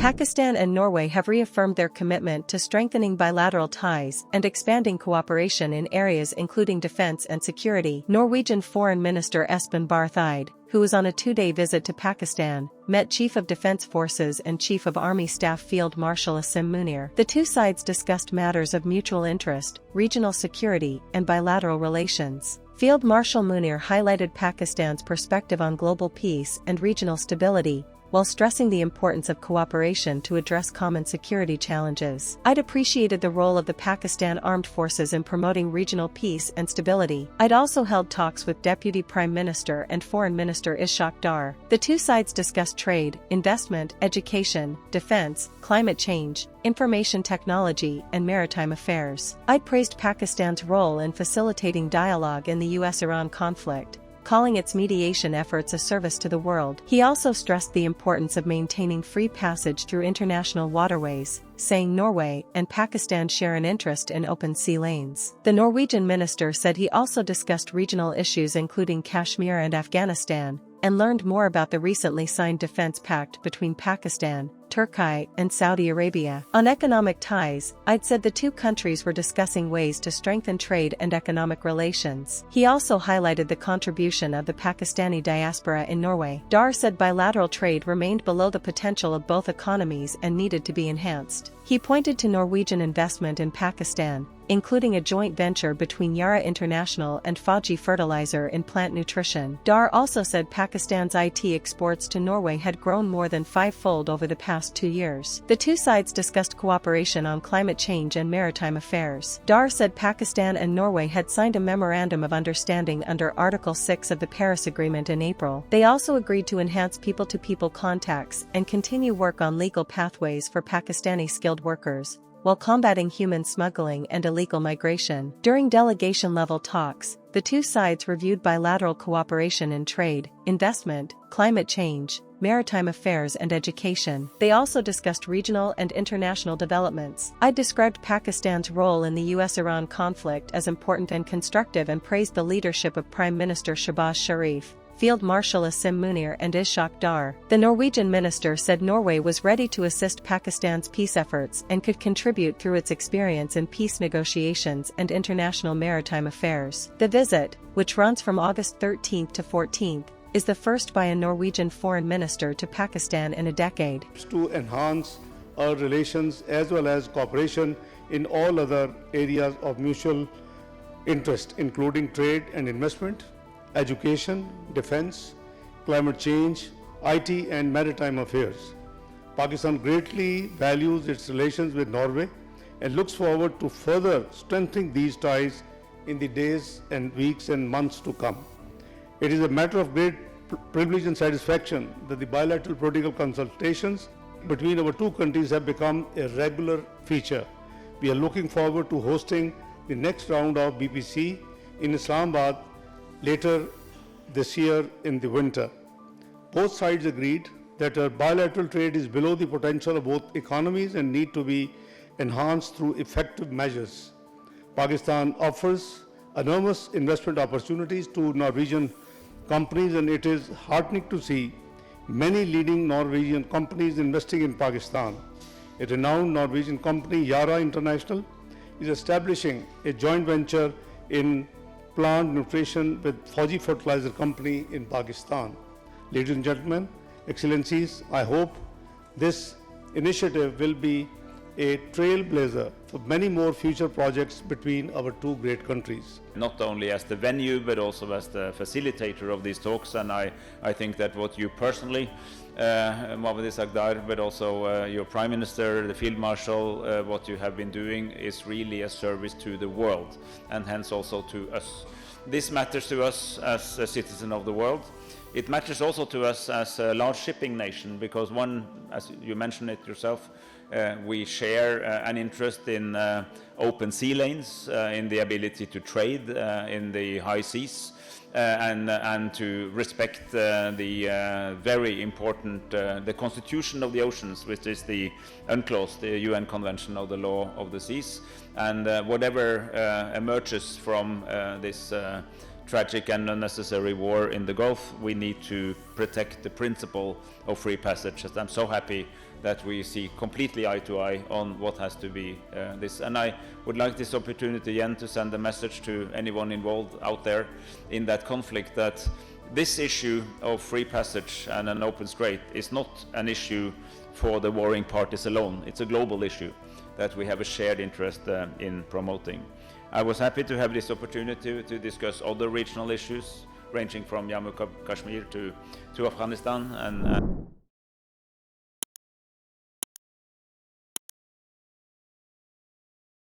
Pakistan and Norway have reaffirmed their commitment to strengthening bilateral ties and expanding cooperation in areas including defense and security. Norwegian Foreign Minister Espen Barth Eide, who was on a two-day visit to Pakistan, met Chief of Defense Forces and Chief of Army Staff Field Marshal Asim Munir. The two sides discussed matters of mutual interest, regional security, and bilateral relations. Field Marshal Munir highlighted Pakistan's perspective on global peace and regional stability, while stressing the importance of cooperation to address common security challenges. Eide appreciated the role of the Pakistan Armed Forces in promoting regional peace and stability. Eide also held talks with Deputy Prime Minister and Foreign Minister Ishaq Dar. The two sides discussed trade, investment, education, defense, climate change, information technology, and maritime affairs. Eide praised Pakistan's role in facilitating dialogue in the US-Iran conflict, calling its mediation efforts a service to the world. He also stressed the importance of maintaining free passage through international waterways, saying Norway and Pakistan share an interest in open sea lanes. The Norwegian minister said he also discussed regional issues including Kashmir and Afghanistan, and learned more about the recently signed defense pact between Pakistan, Turkey, and Saudi Arabia. On economic ties, Eide said the two countries were discussing ways to strengthen trade and economic relations. He also highlighted the contribution of the Pakistani diaspora in Norway. Dar said bilateral trade remained below the potential of both economies and needed to be enhanced. He pointed to Norwegian investment in Pakistan, including a joint venture between Yara International and Faji Fertilizer in plant nutrition. Dar also said Pakistan's IT exports to Norway had grown more than fivefold over the past 2 years. The two sides discussed cooperation on climate change and maritime affairs. Dar said Pakistan and Norway had signed a memorandum of understanding under Article 6 of the Paris Agreement in April. They also agreed to enhance people-to-people contacts and continue work on legal pathways for Pakistani skilled workers, while combating human smuggling and illegal migration. During delegation-level talks, the two sides reviewed bilateral cooperation in trade, investment, climate change, maritime affairs and education. They also discussed regional and international developments. Eide described Pakistan's role in the US-Iran conflict as important and constructive and praised the leadership of Prime Minister Shehbaz Sharif, Field Marshal Asim Munir and Ishaq Dar. The Norwegian minister said Norway was ready to assist Pakistan's peace efforts and could contribute through its experience in peace negotiations and international maritime affairs. The visit, which runs from August 13th to 14th, is the first by a Norwegian foreign minister to Pakistan in a decade. To enhance our relations as well as cooperation in all other areas of mutual interest, including trade and investment, education, defense, climate change, IT and maritime affairs. Pakistan greatly values its relations with Norway and looks forward to further strengthening these ties in the days and weeks and months to come. It is a matter of great privilege and satisfaction that the bilateral political consultations between our two countries have become a regular feature. We are looking forward to hosting the next round of BPC in Islamabad later this year in the winter. Both sides agreed that our bilateral trade is below the potential of both economies and need to be enhanced through effective measures. Pakistan offers enormous investment opportunities to Norwegian companies, and it is heartening to see many leading Norwegian companies investing in Pakistan. A renowned Norwegian company, Yara International, is establishing a joint venture in plant nutrition with Faji Fertilizer Company in Pakistan. Ladies and gentlemen, Excellencies, I hope this initiative will be a trailblazer for many more future projects between our two great countries. Not only as the venue, but also as the facilitator of these talks, and I think that what you personally, Mohammad Ishaq Dar, but also your Prime Minister, the Field Marshal, what you have been doing is really a service to the world, and hence also to us. This matters to us as a citizen of the world. It matters also to us as a large shipping nation, because one, as you mentioned it yourself, we share an interest in open sea lanes, in the ability to trade in the high seas, and to respect the very important the Constitution of the Oceans, which is the UNCLOS, the UN Convention of the Law of the Seas. And whatever emerges from this tragic and unnecessary war in the Gulf, we need to protect the principle of free passage. I'm so happy that we see completely eye to eye on what has to be this. And I would like this opportunity again to send a message to anyone involved out there in that conflict, that this issue of free passage and an open strait is not an issue for the warring parties alone. It's a global issue that we have a shared interest in promoting. I was happy to have this opportunity to discuss other regional issues ranging from Jammu Kashmir to Afghanistan, and